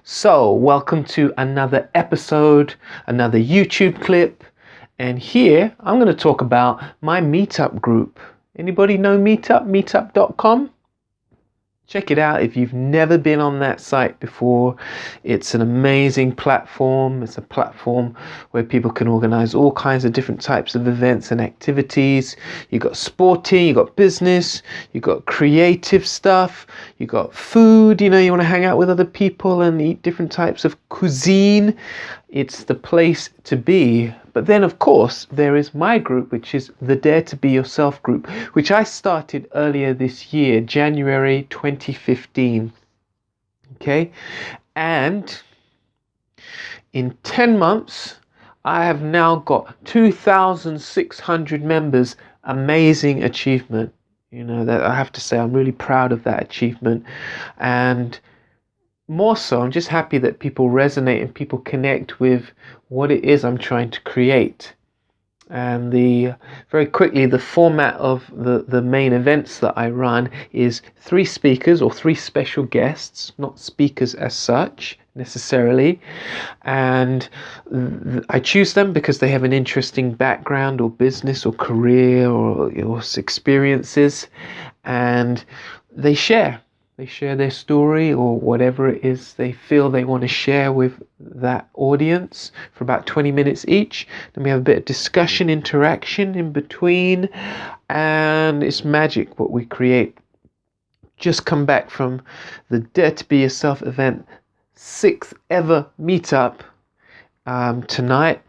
So, welcome to another episode, another YouTube clip, and here I'm going to talk about my Meetup group. Anybody know Meetup? Meetup.com? Check it out if you've never been on that site before. It's an amazing platform. It's a platform where people can organize all kinds of different types of events and activities. You got sporting, you got business, you got creative stuff, you got food, you want to hang out with other people and eat different types of cuisine. It's the place to be. But then, of course, there is my group, which is the Dare to Be Yourself group, which I started earlier this year, January 2015. Okay? And in 10 months, I have now got 2,600 members. Amazing achievement. That I have to say, I'm really proud of that achievement. And more so, I'm just happy that people resonate and people connect with what it is I'm trying to create. And very quickly, the format of the main events that I run is 3 speakers or 3 special guests, not speakers as such necessarily. And I choose them because they have an interesting background or business or career or experiences, and they share their story or whatever it is they feel they want to share with that audience for about 20 minutes each. Then we have a bit of discussion, interaction in between, and it's magic what we create. Just come back from the Dare to Be Yourself event, 6th ever meetup tonight,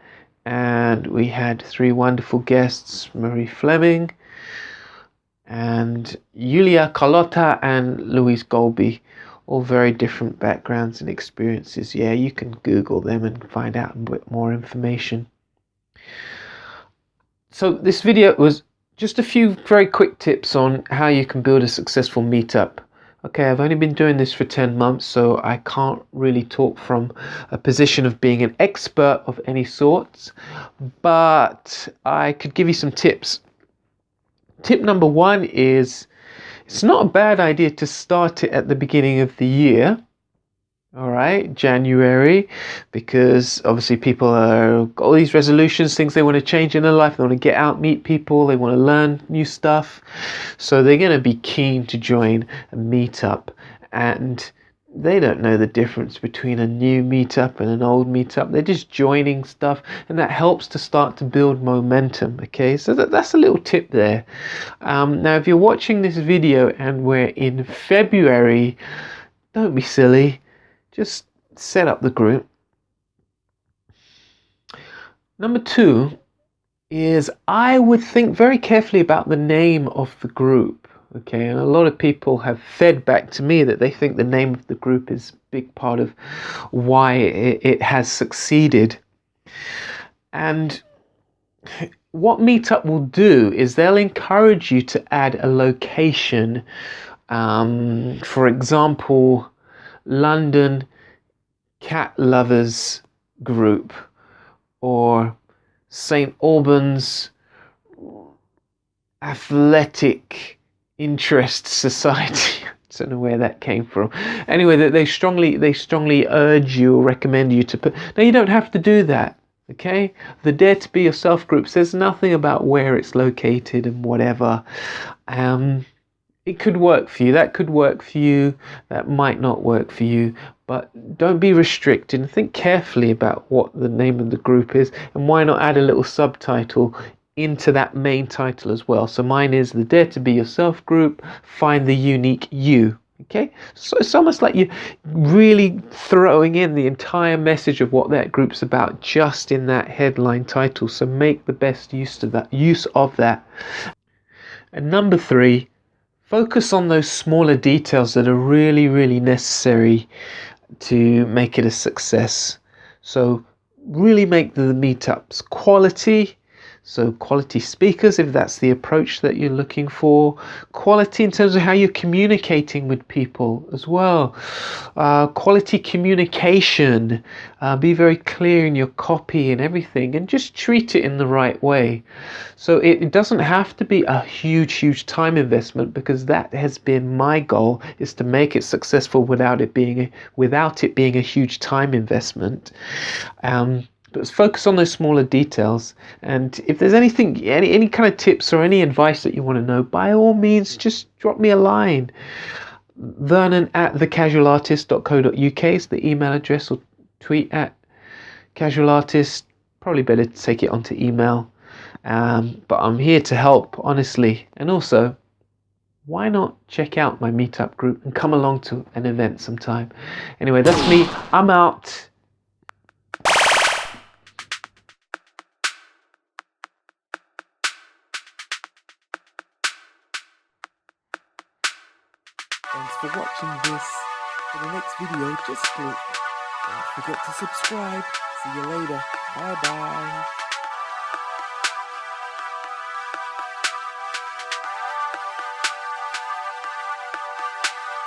and we had 3 wonderful guests, Marie Fleming, and Yulia Carlotta and Louise Golby, all very different backgrounds and experiences. Yeah, you can Google them and find out a bit more information. So this video was just a few very quick tips on how you can build a successful meetup. Okay, I've only been doing this for 10 months, so I can't really talk from a position of being an expert of any sorts, but I could give you some tips. Tip number 1 is it's not a bad idea to start it at the beginning of the year, all right, January, because obviously people got all these resolutions, things they want to change in their life. They want to get out, meet people, they want to learn new stuff. So they're going to be keen to join a meetup, and they don't know the difference between a new meetup and an old meetup. They're just joining stuff, and that helps to start to build momentum. Okay, so that's a little tip there. Now, if you're watching this video and we're in February, don't be silly. Just set up the group. Number 2 is I would think very carefully about the name of the group. Okay, and a lot of people have fed back to me that they think the name of the group is a big part of why it has succeeded. And what Meetup will do is they'll encourage you to add a location. For example, London Cat Lovers Group, or St. Albans Athletic Interest Society. I don't know where that came from. Anyway, they strongly urge you or recommend you to put. Now, you don't have to do that. Okay, the Dare to Be Yourself group says nothing about where it's located and whatever. It could work for you. That could work for you. That might not work for you. But don't be restricted, and think carefully about what the name of the group is, and why not add a little subtitle into that main title as well. So mine is the Dare to Be Yourself group, find the unique you. Okay, so it's almost like you're really throwing in the entire message of what that group's about just in that headline title. So make the best use of that. And number 3, focus on those smaller details that are really, really necessary to make it a success. So really make the meetups quality. So quality speakers, if that's the approach that you're looking for. Quality in terms of how you're communicating with people as well. Quality communication. Be very clear in your copy and everything, and just treat it in the right way. So it doesn't have to be a huge time investment, because that has been my goal, is to make it successful without it being a huge time investment. But focus on those smaller details. And if there's anything, any kind of tips or any advice that you want to know, by all means, just drop me a line. Vernon at thecasualartist.co.uk is the email address, or tweet at casualartist. Probably better to take it onto email. But I'm here to help, honestly. And also, why not check out my meetup group and come along to an event sometime? Anyway, that's me. I'm out. Thanks for watching this. For the next video, just click. Don't forget to subscribe. See you later. Bye bye.